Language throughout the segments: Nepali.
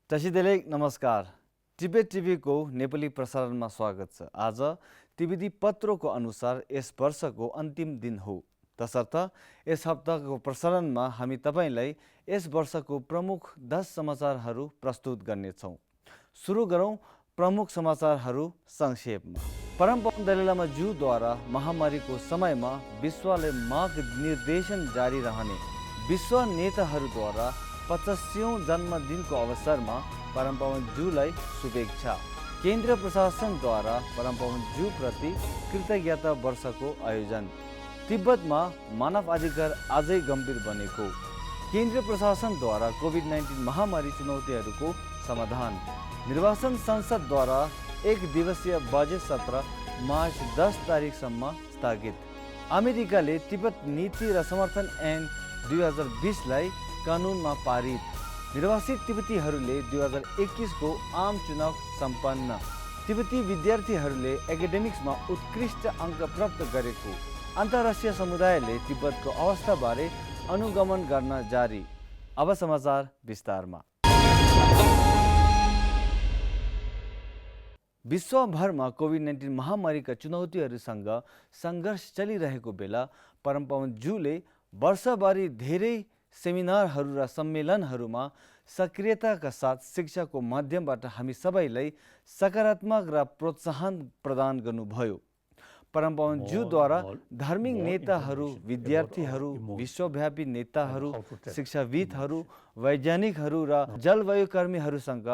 दर्शकले नमस्कार। तिब्बत टिभीको नेपाली प्रसारणमा स्वागत छ। आज तिब्बती पत्रको अनुसार यस वर्षको अन्तिम दिन हो। तसर्थ यस हप्ताको प्रसारणमा हामी तपाईलाई यस वर्षको प्रमुख 10 समाचारहरू प्रस्तुत गर्नेछौँ। सुरु गरौँ प्रमुख समाचारहरू संक्षेपमा। परमपवन दलाई लामा ज्यूद्वारा महामारीको समयमा विश्वले मार्ग निर्देशन जारी रहने विश्व नेताहरूद्वारा 50औं जन्मदिनको अवसरमा परमपवन ज्यूलाई शुभेच्छा। केन्द्रीय प्रशासनद्वारा परमपवन ज्यू प्रति कृतज्ञता वर्षको आयोजन। तिब्बतमा मानव अधिकार अझै गम्भीर बनेको। केन्द्रीय प्रशासनद्वारा कोभिड-19 महामारी चुनौतीहरूको समाधान। निर्वाचन संसदद्वारा एक दिवसीय बजेट सत्र मार्च 10 तारिकसम्म स्थगित। अमेरिकाले तिब्बत नीति र समर्थन ऐन 2020लाई कानुनमा पारित। निर्वासित तिब्बतीहरूले 2021 को आम चुनाव सम्पन्न। तिब्बती विद्यार्थीहरूले एकाडेमिक्समा उत्कृष्ट अङ्क प्राप्त गरेको। अन्तर्राष्ट्रिय समुदायले तिब्बतको अवस्थाबारे अनुगमन गर्न जारी। अब समाचार विस्तारमा। विश्वभरमा कोभिड-19 महामारीका चुनौतीहरूसँग सङ्घर्ष चलिरहेको बेला परमपवन ज्यूले वर्षभरि धेरै सेमिनारहरू र सम्मेलनहरूमा सक्रियताका साथ शिक्षाको माध्यमबाट हामी सबैलाई सकारात्मक र प्रोत्साहन प्रदान गर्नुभयो। परमपवन ज्यूद्वारा धार्मिक नेताहरू, विद्यार्थीहरू, विश्वव्यापी नेताहरू, शिक्षाविदहरू, वैज्ञानिकहरू र जलवायु कर्मीहरूसँग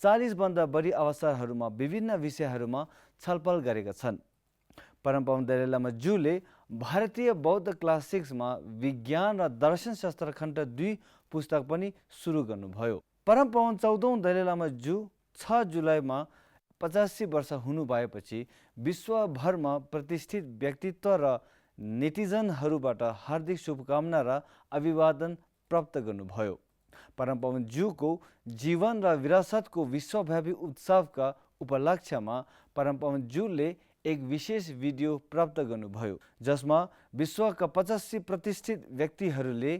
40 भन्दा बढी अवसरहरूमा विभिन्न विषयहरूमा छलफल गरेका छन्। परमपवन दलाई लामा ज्यूले भारतीय बौद्ध क्लासिक्समा विज्ञान र दर्शनशास्त्र खण्ड 2 पुस्तक पनि सुरु गर्नुभयो। परमपवन 14औं दलाई लामा ज्यू 6 जुलाईमा 85 वर्ष हुनुभएपछि विश्वभरमा प्रतिष्ठित व्यक्तित्व र नेटिजनहरूबाट हार्दिक शुभकामना र अभिवादन प्राप्त गर्नुभयो। परमपवन ज्यूको जीवन र विरासतको विश्वव्यापी उत्सवका उपलक्ष्यमा परमपवन ज्यूले एक विशेष भिडियो प्राप्त गर्नुभयो, जसमा विश्वका 85 प्रतिष्ठित व्यक्तिहरूले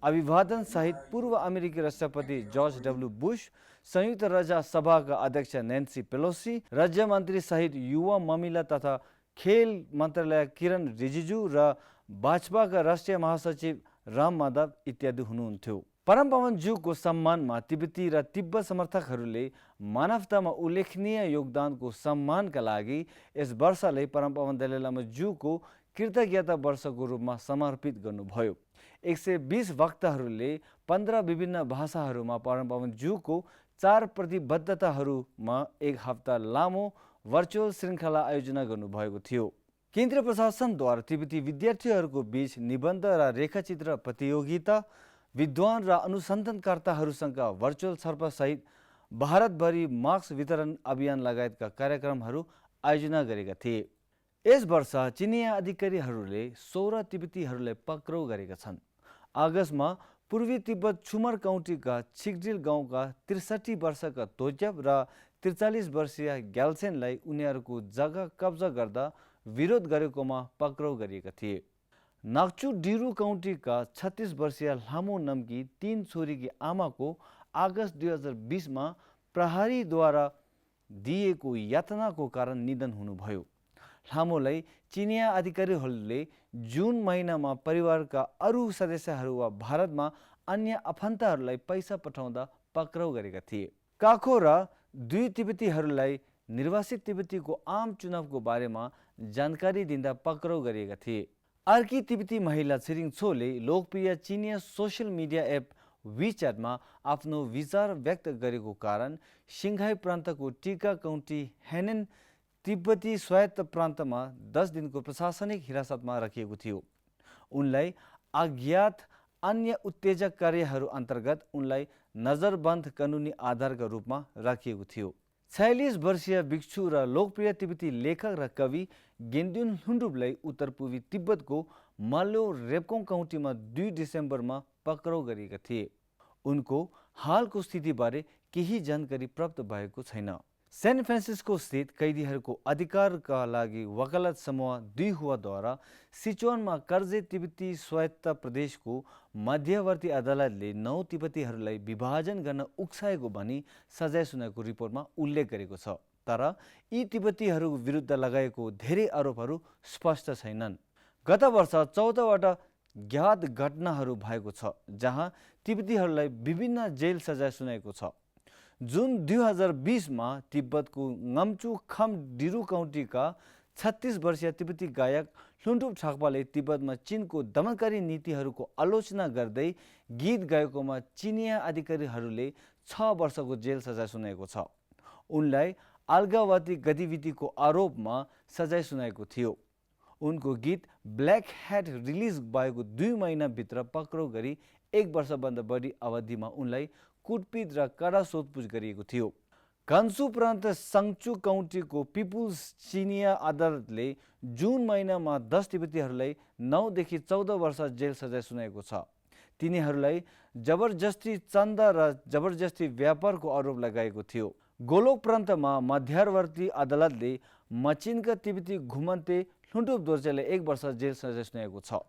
अभिवादन सहित पूर्व अमेरिकी राष्ट्रपति जर्ज डब्ल्यू बुश, संयुक्त राज्य सभाका अध्यक्ष नैन्सी पेलोसी, राज्य मन्त्री सहित युवा मामिला तथा खेल मन्त्रालय किरण रिजिजू र भाजपाका राष्ट्रिय महासचिव राम माधव इत्यादि हुनुहुन्थ्यो। परमपवन ज्यूको सम्मानमा तिब्बती र तिब्बत समर्थकहरूले मानवतामा उल्लेखनीय योगदानको सम्मानका लागि यस वर्षलाई परमपवन दलाई लामा ज्यूको कृतज्ञता वर्षको रूपमा समर्पित गर्नुभयो। 120 वक्ताहरूले 15 विभिन्न भाषाहरूमा परमपवन ज्यूको 4 प्रतिबद्धताहरूमा एक हप्ता लामो भर्चुअल श्रृङ्खला आयोजना गर्नुभएको थियो। केन्द्रीय प्रशासनद्वारा तिब्बती विद्यार्थीहरूको बीच निबन्ध र रेखाचित्र प्रतियोगिता, विद्वान र अनुसन्धानकर्ताहरूसँग भर्चुअल छलफलसहित भारतभरि मास्क वितरण अभियान लगायतका कार्यक्रमहरू आयोजना गरेका थिए। यस वर्ष चिनिया अधिकारीहरूले 16 तिब्बतीहरूलाई पक्राउ गरेका छन्। अगस्तमा पूर्वी तिब्बत छुमर काउन्टीका छिकडिल गाउँका 63 वर्षका तोज्यप र 43 वर्षीय ग्याल्सेनलाई उनीहरूको जग्गा कब्जा गर्दा विरोध गरेकोमा पक्राउ गरिएका थिए। नाक्चु डिरु काउन्टीका 36 वर्षीय लामो नामकी 3 छोरीकी आमाको अगस्त 2020 मा प्रहरीद्वारा दिएको यातनाको कारण निधन हुनुभयो। लामोलाई चिनिया अधिकारीहरूले जुन महिनामा परिवारका अरू सदस्यहरू वा भारतमा अन्य आफन्तहरूलाई पैसा पठाउँदा पक्राउ गरेका थिए। काखो र 2 तिब्बतीहरूलाई निर्वासित तिब्बतीको आम चुनावको बारेमा जानकारी दिँदा पक्राउ गरिएका थिए। अर्की तिब्बती महिला छिरिङ छोले लोकप्रिय चिनिया सोसियल मिडिया एप विच्याटमा आफ्नो विचार व्यक्त गरेको कारण सिङ्घाई प्रान्तको टिका काउन्टी हेनेन तिब्बती स्वायत्त प्रान्तमा 10 दिनको प्रशासनिक हिरासतमा राखिएको थियो। उनलाई अज्ञात अन्य उत्तेजक कार्यहरू अन्तर्गत उनलाई नजरबन्द कानुनी आधारका रूपमा राखिएको थियो। 46 वर्षीय भिक्षु र लोकप्रिय तिब्बती लेखक र कवि गेन्ड्युन लुन्डुपलाई उत्तर पूर्वी तिब्बतको माल्यो रेप्कोङ काउन्टीमा 2 डिसेम्बरमा पक्राउ गरिएका थिए। उनको हालको स्थितिबारे केही जानकारी प्राप्त भएको छैन। सैन फ्रान्सिस्को स्थित कैदीहरूको अधिकारका लागि वकालत समूह 2 हुवाद्वारा सिचुवानमा कर्जे तिब्बती स्वायत्त प्रदेशको मध्यवर्ती अदालतले 9 तिब्बतीहरूलाई विभाजन गर्न उक्साएको भनी सजाय सुनाएको रिपोर्टमा उल्लेख गरेको छ। तर यी तिब्बतीहरू विरुद्ध लगाएको धेरै आरोपहरू स्पष्ट छैनन्। गत वर्ष 14वटा ज्ञात घटनाहरू भएको छ जहाँ तिब्बतीहरूलाई विभिन्न जेल सजाय सुनाएको छ। जुन 2020 मा तिब्बतको ngम्चु खम डिरु काउन्टीका 36 वर्षीय तिब्बती गायक लुन्टुप छाक्पाले तिब्बतमा चीनको दमनकारी नीतिहरूको आलोचना गर्दै गीत गाएकोमा चिनिया अधिकारीहरूले 6 वर्षको जेल सजाय सुनाएको छ। उनलाई अलगावती गतिविधिको आरोपमा सजाय सुनाएको थियो। उनको गीत ब्ल्याक ह्याट रिलिज भएको 2 महिनाभित्र पक्राउ गरी 1 वर्षभन्दा बढी अवधिमा उनलाई कुटपिट र कडा सोधपुछ गरिएको थियो। कान्सु प्रान्त सङ्चु काउन्टीको पिपुल्स चिनिया अदालतले जुन महिनामा 10 तिब्बतीहरूलाई 9 देखि 14 वर्ष जेल सजाय सुनाएको छ। तिनीहरूलाई जबरजस्ती चन्दा र जबरजस्ती व्यापारको आरोप लगाएको थियो। गोलोक प्रान्तमा मध्यवर्ती अदालतले मचिनका तिब्बती घुमन्ते लुन्टुप दोर्जेलाई 1 वर्ष जेल सजाय सुनाएको छ।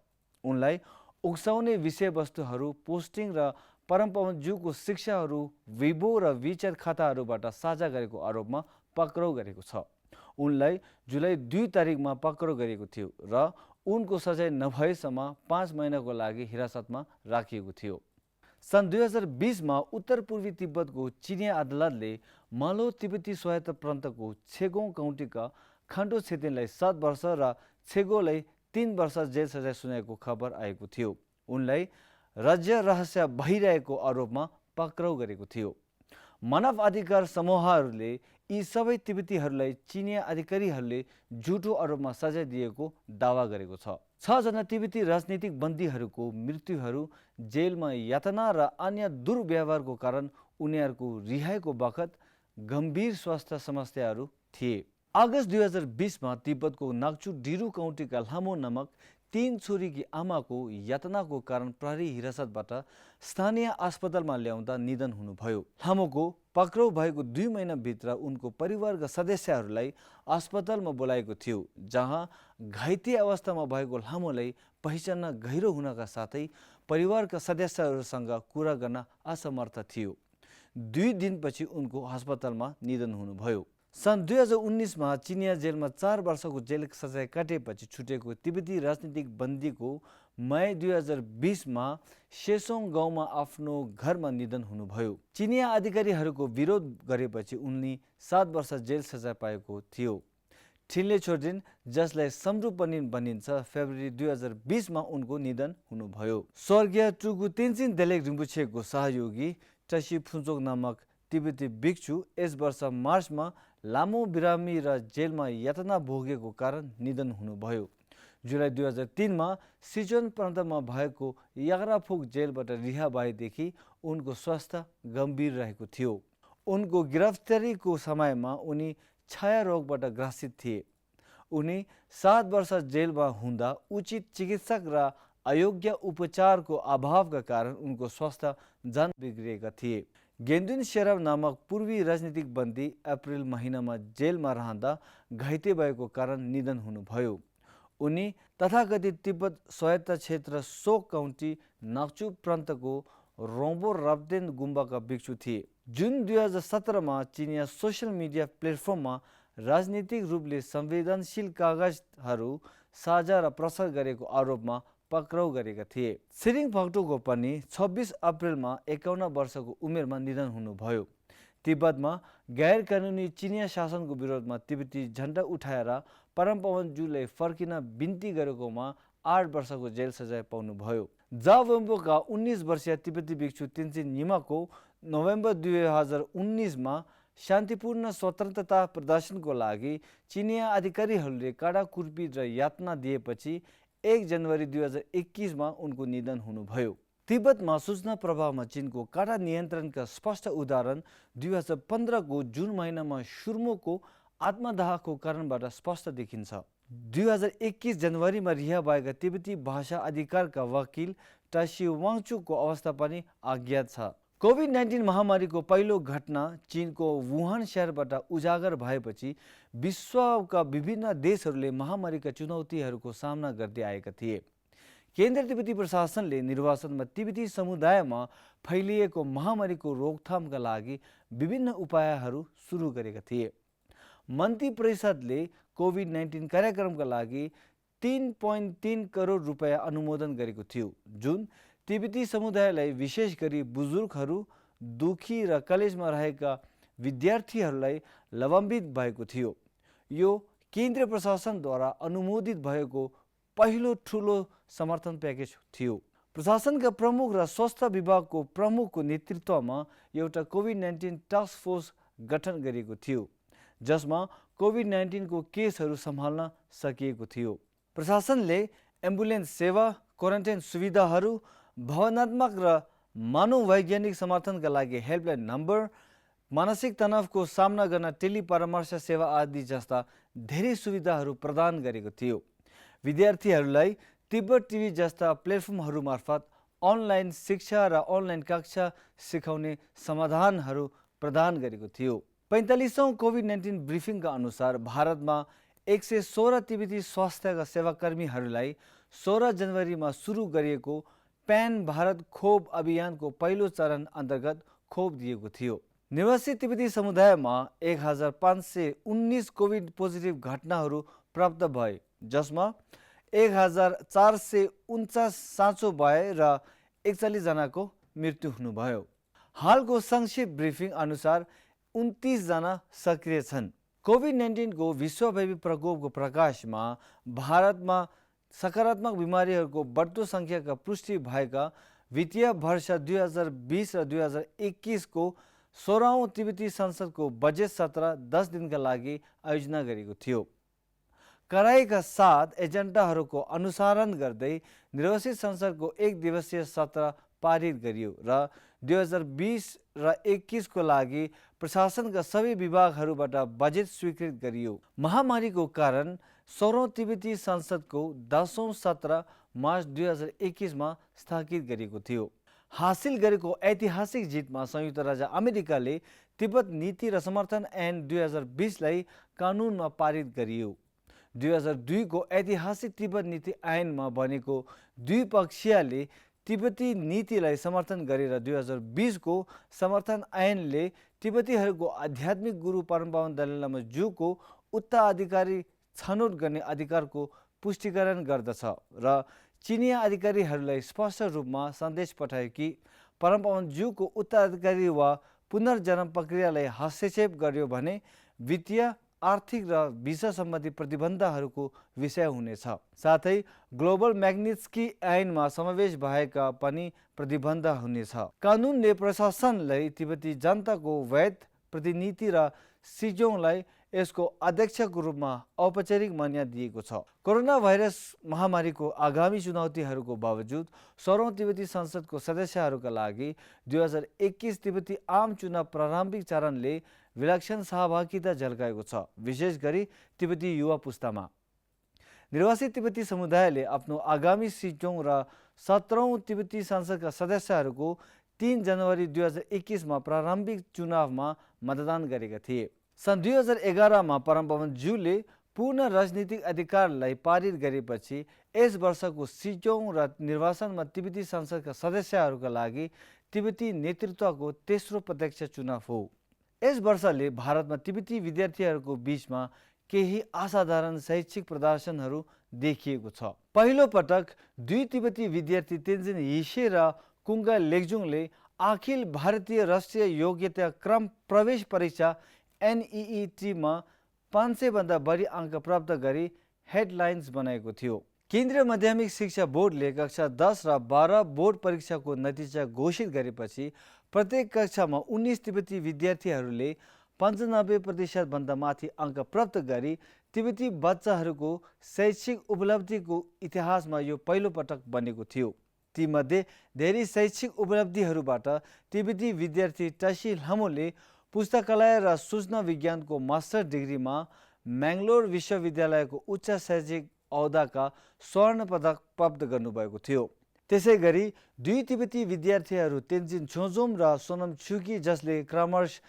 उनलाई उक्साउने विषयवस्तुहरू पोस्टिङ र परमपवनज्यूको शिक्षाहरू विबो र विचेट खाताहरूबाट साझा गरेको आरोपमा पक्राउ गरेको छ। उनलाई जुलाई 2 तारिकमा पक्राउ गरेको थियो र उनको सजाय नभएसम्म 5 महिनाको लागि हिरासतमा राखिएको थियो। सन् 2020 मा उत्तर पूर्वी तिब्बतको चिनिया अदालतले मालो तिब्बती स्वायत्त प्रान्तको छेगोङ काउन्टीका खान्डो छेतेनलाई 7 वर्ष र छेगोलाई 3 वर्ष जेल सजाय सुनाएको खबर आएको थियो। उनलाई राज्य रहस्य भइरहेको आरोपमा पक्राउ गरेको थियो। मानव अधिकार समूहहरूले यी सबै तिब्बतीहरूलाई चिनिया अधिकारीहरूले झुटो आरोपमा सजाय दिएको दावा गरेको छ। 6 जना तिब्बती राजनीतिक बन्दीहरूको मृत्युहरू जेलमा यातना र अन्य दुर्व्यवहारको कारण उनीहरूको रिहाइको बखत गम्भीर स्वास्थ्य समस्याहरू थिए। अगस्त 2020 मा तिब्बतको नाक्चु डिरु काउन्टीका लामो नामक 3 छोरीकी आमाको यातनाको कारण प्रहरी हिरासतबाट स्थानीय अस्पतालमा ल्याउँदा निधन हुनुभयो। लामोको पक्राउ भएको 2 महिनाभित्र उनको परिवारका सदस्यहरूलाई अस्पतालमा बोलाएको थियो, जहाँ घाइते अवस्थामा भएको लामोलाई पहिचान्न गहिरो हुनका साथै परिवारका सदस्यहरूसँग कुरा गर्न असमर्थ थियो। 2 दिनपछि उनको अस्पतालमा निधन हुनुभयो। सन् 2019 मा चिनिया जेलमा 4 वर्षको जेल सजाय काटेपछि छुटेको तिब्बती राजनीतिक बन्दीको मई 2020 मा सेसोङ गाउँमा आफ्नो घरमा निधन हुनुभयो। चिनिया अधिकारीहरूको विरोध गरेपछि उनले 7 वर्ष जेल सजाय पाएको थियो। ठिनले छोर्जिन, जसलाई सम्रुपनिन भनिन्छ, फेब्रुअरी 2020 मा उनको निधन हुनुभयो। स्वर्गीय टुगु तेन्जिन देलेक रिम्पुछेको सहयोगी टसी फुन्चोक नामक तिब्बती भिक्षु यस वर्ष मार्चमा लामो बिरामी र जेलमा यातना भोगेको कारण निधन हुनुभयो। जुलाई 2003 मा सिचुआन प्रान्तमा भएको याग्राफोक जेलबाट रिहा भएदेखि उनको स्वास्थ्य गम्भीर रहेको थियो। उनको गिरफ्तारीको समयमा उनी क्षय रोगबाट ग्रसित थिए। उनी 7 वर्ष जेलमा हुँदा उचित चिकित्सक र अयोग्य उपचारको अभावका कारण उनको स्वास्थ्य झन बिग्रिएका थिए। गेन्दुन सेराव नामक पूर्वी राजनीतिक बन्दी अप्रिल महिनामा जेलमा रहँदा घाइते भएको कारण निधन हुनुभयो। उनी तथाकथित तिब्बत स्वायत्त क्षेत्र सोक काउन्टी नाक्चु प्रान्तको रोम्बो रब्देन गुम्बाका भिक्षु थिए। जुन 2017 मा चिनिया सोसियल मिडिया प्लेटफर्ममा राजनीतिक रूपले संवेदनशील कागजहरू साझा र प्रसार गरेको आरोपमा पक्राउ गरेका थिए। सिरिङ फाक्टोको पनि 26 अप्रिलमा 51 वर्षको उमेरमा निधन हुनुभयो। तिब्बतमा गैर कानुनी चिनिया शासनको विरोधमा तिब्बती झण्डा उठाएर परमपवनज्यूलाई फर्किन बिन्ती गरेकोमा 8 वर्षको जेल सजाय पाउनुभयो। जावम्बोका 19 वर्षीय तिब्बती भिक्षु तेन्जिन निमाको नोभेम्बर 2019 मा शान्तिपूर्ण स्वतन्त्रता प्रदर्शनको लागि चिनिया अधिकारीहरूले कडा कुटपिट र यातना दिएपछि 1 जनवरी 2021 मा उनको निधन हुनुभयो। तिब्बतमा सूचना प्रवाहमा चीनको कडा नियन्त्रणका स्पष्ट उदाहरण 2015 को जुन महिनामा सुर्मोको आत्मदाहको कारणबाट स्पष्ट देखिन्छ। 2021 जनवरीमा रिहा भएका तिब्बती भाषा अधिकारका वकिल टासी वाङचुकको अवस्था पनि अज्ञात छ। कोभिड-19 महामारीको पहिलो घटना चीनको वुहान शहरबाट उजागर भएपछि विश्वका विभिन्न देशहरूले महामारीका चुनौतीहरूको सामना गर्दै आएका थिए। केन्द्रीय तिब्बती प्रशासनले निर्वासनमा तिब्बती समुदायमा फैलिएको महामारीको रोकथामका लागि विभिन्न उपायहरू सुरु गरेका थिए। मन्त्री परिषदले कोभिड-19 कार्यक्रमका लागि 3.3 करोड रुपैयाँ अनुमोदन गरेको थियो, जुन तिब्बती समुदायलाई विशेष गरी बुजुर्गहरू, दुखी र कलेजमा रहेका विद्यार्थीहरूलाई लाभान्वित भएको थियो। यो केन्द्रीय प्रशासनद्वारा अनुमोदित भएको पहिलो ठुलो समर्थन प्याकेज थियो। प्रशासनका प्रमुख र स्वास्थ्य विभागको प्रमुखको नेतृत्वमा एउटा कोभिड-19 टास्क फोर्स गठन गरिएको थियो, जसमा कोभिड-19 को केसहरू सम्हाल्न सकिएको थियो। प्रशासनले एम्बुलेन्स सेवा, क्वारेन्टाइन सुविधाहरू, भावनात्मक र मनोवैज्ञानिक समर्थनका लागि हेल्पलाइन नम्बर, मानसिक तनावको सामना गर्न टेलिपरामर्श सेवा आदि जस्ता धेरै सुविधाहरू प्रदान गरेको थियो। विद्यार्थीहरूलाई तिब्बत टिभी जस्ता प्लेटफर्महरू मार्फत अनलाइन शिक्षा र अनलाइन कक्षा सिकाउने समाधानहरू प्रदान गरेको थियो। 45औं कोभिड-19 ब्रिफिङका अनुसार भारतमा 116 तिब्बती स्वास्थ्यका सेवाकर्मीहरूलाई 16 जनवरीमा सुरु गरिएको प्यान भारत खोप अभियानको पहिलो चरण अन्तर्गत खोप दिएको थियो। निर्वासित तिब्बती समुदायमा 1519 कोभिड पोजिटिभ घटनाहरू प्राप्त भए, जसमा 1449 साँचो भए र 41 जनाको मृत्यु हुनुभयो। हालको संक्षिप्त ब्रिफिङ अनुसार 29 जना सक्रिय छन्। कोभिड-19 को विश्वव्यापी प्रकोपको प्रकाशमा भारतमा सकारात्मक बिमारीहरूको बढ्दो सङ्ख्याका पुष्टि भएका वित्तीय वर्ष 2020 र 2021 को 16औं तिब्बती संसदको बजेट सत्र 10 दिनका लागि आयोजना गरेको थियो। कराईका साथ एजेन्डाहरूको अनुसरण गर्दै निर्वासित संसदको 1 दिवसीय सत्र पारित गरियो र 2020 र 21 को लागि प्रशासनका सबै विभागहरूबाट बजेट स्वीकृत गरियो। महामारीको कारण 16औं तिब्बती संसदको 10औं सत्र मार्च 2021 मा स्थगित गरिएको थियो। हासिल गरेको ऐतिहासिक जितमा संयुक्त राज्य अमेरिकाले तिब्बत नीति र समर्थन ऐन 2020 लाई कानुनमा पारित गरियो। 2002 को ऐतिहासिक तिब्बत नीति ऐनमा बनेको द्विपक्षीयले तिब्बती नीतिलाई समर्थन गरेर 2020 को समर्थन ऐनले तिब्बतीहरूको आध्यात्मिक गुरु परमपावन दलाई लामा ज्यूको उत्तराधिकारी छनौट गर्ने अधिकारको पुष्टिकरण गर्दछ र चिनिया अधिकारीहरूलाई स्पष्ट रूपमा सन्देश पठायो कि परमपावन ज्यूको उत्तराधिकारी वा पुनर्जन्म प्रक्रियालाई हस्तक्षेप गर्यो भने वित्तीय, आर्थिक र भिसा सम्बन्धी प्रतिबन्धहरूको विषय हुनेछ। साथै ग्लोबल म्याग्निट्स्की ऐनमा समावेश भएका पनि प्रतिबन्ध हुनेछ। कानुनले प्रशासनलाई तिब्बती जनताको वैध प्रतिनिधि र सिजोङलाई यसको अध्यक्षको रूपमा औपचारिक मान्यता दिएको छ। कोरोना भाइरस महामारीको आगामी चुनौतीहरूको बावजुद 16औं तिब्बती संसदको सदस्यहरूका लागि 2021 तिब्बती आम चुनाव प्रारम्भिक चरणले विलक्षण सहभागिता झल्काएको छ, विशेष गरी तिब्बती युवा पुस्तामा। निर्वासित तिब्बती समुदायले आफ्नो आगामी सिजोङ र 17औं तिब्बती संसदका सदस्यहरूको 3 जनवरी 2021 मा प्रारम्भिक चुनावमा मतदान गरेका थिए। सन् 2011 मा परमपावन ज्यूले पूर्ण राजनीतिक अधिकारलाई पारित गरेपछि यस वर्षको सिजोङ र निर्वाचनमा तिब्बती संसदका सदस्यहरूका लागि तिब्बती नेतृत्वको तेस्रो प्रत्यक्ष चुनाव हो। यस वर्षले भारतमा तिब्बती विद्यार्थीहरूको बीचमा केही असाधारण शैक्षिक प्रदर्शनहरू देखिएको छ। पहिलो पटक 2 तिब्बती विद्यार्थी तेन्जिन यिशे र कुङ्गा लेग्जुङले अखिल भारतीय राष्ट्रिय योग्यता क्रम प्रवेश परीक्षा NEET मा 500 भन्दा बढी अङ्क प्राप्त गरी हेडलाइन्स बनाएको थियो। केन्द्रीय माध्यमिक शिक्षा बोर्डले कक्षा 10 र 12 बोर्ड परीक्षाको नतिजा घोषित गरेपछि प्रत्येक कक्षामा 19 तिब्बती विद्यार्थीहरूले 95% भन्दा माथि अङ्क प्राप्त गरी तिब्बती बच्चाहरूको शैक्षिक उपलब्धिको इतिहासमा यो पहिलो पटक बनेको थियो। तीमध्ये धेरै शैक्षिक उपलब्धिहरूबाट तिब्बती विद्यार्थी टसी लामोले पुस्तकालय र सूचना विज्ञानको मास्टर डिग्रीमा म्याङ्गलोर विश्वविद्यालयको उच्च शैक्षिक औदाका स्वर्ण पदक प्राप्त गर्नुभएको थियो। त्यसै गरी 2 तिब्बती विद्यार्थीहरू तेन्जिन छोजोम र सोनम छुकी, जसले क्रमशः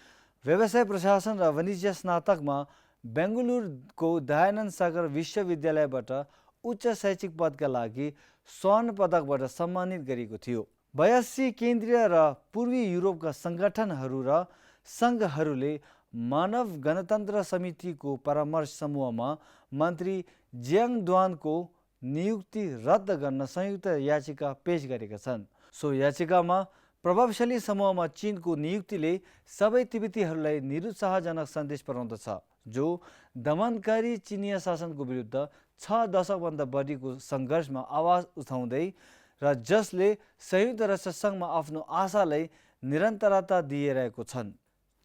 व्यवसाय प्रशासन र वाणिज्य स्नातकमा बेङ्गलुरुको दयानन्द सागर विश्वविद्यालयबाट उच्च शैक्षिक पदका लागि स्वर्ण पदकबाट सम्मानित गरिएको थियो। 82 केन्द्रीय र पूर्वी युरोपका सङ्गठनहरू र सङ्घहरूले मानव गणतन्त्र समितिको परामर्श समूहमा मन्त्री ज्याङ ड्वानको नियुक्ति रद्द गर्न संयुक्त याचिका पेश गरेका छन्। सो याचिकामा प्रभावशाली समूहमा चीनको नियुक्तिले सबै तिब्बतीहरूलाई निरुत्साहजनक सन्देश पुर्याउँदछ, जो दमनकारी चिनिया शासनको विरुद्ध 6 दशकभन्दा बढीको सङ्घर्षमा आवाज उठाउँदै र जसले संयुक्त राष्ट्रसङ्घमा आफ्नो आशालाई निरन्तरता दिइरहेको छन्।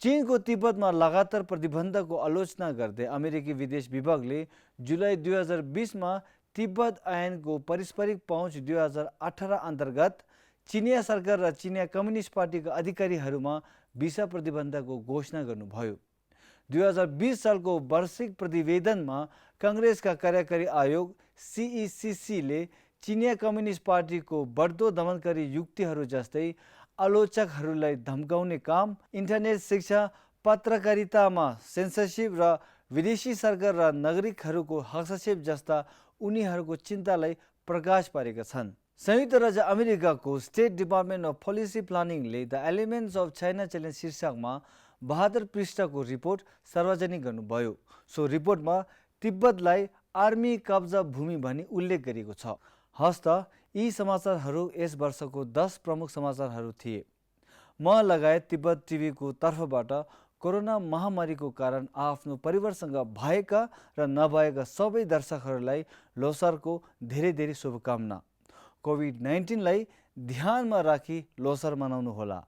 चीनको तिब्बतमा लगातार प्रतिबन्धको आलोचना गर्दै अमेरिकी विदेश विभागले जुलाई 2020मा तिब्बत ऐनको पारस्परिक पहुँच 2018 अन्तर्गत चिनिया सरकार र चिनिया कम्युनिस्ट पार्टीका अधिकारीहरूमा भिसा प्रतिबन्धको घोषणा गर्नुभयो। 2020 सालको वार्षिक प्रतिवेदनमा काङ्ग्रेसका कार्यकारी आयोग CECCले चिनिया कम्युनिस्ट पार्टीको बढ्दो दमनकारी युक्तिहरू जस्तै आलोचकहरूलाई धम्काउने काम, इन्टरनेट शिक्षा, पत्रकारितामा सेन्सरसिप र विदेशी सरकार र नागरिकहरूको हस्तक्षेप जस्ता उनीहरूको चिन्तालाई प्रकाश पारेका छन्। संयुक्त राज्य अमेरिकाको स्टेट डिपार्टमेन्ट अफ पोलिसी प्लानिङले the elements of China challenge शीर्षकमा 72 पृष्ठको रिपोर्ट सार्वजनिक गर्नुभयो। सो रिपोर्टमा तिब्बतलाई आर्मी कब्जा भूमि भनी उल्लेख गरिएको छ। हस्त यी समाचारहरू यस वर्षको 10 प्रमुख समाचारहरू थिए। म लगायत तिब्बत टिभीको तर्फबाट कोरोना महामारीको कारण आफ्नो परिवारसँग भएका र नभएका सबै दर्शकहरूलाई लोसारको धेरै धेरै शुभकामना। कोभिड-19 लाई ध्यानमा राखी लोसार मनाउनुहोला।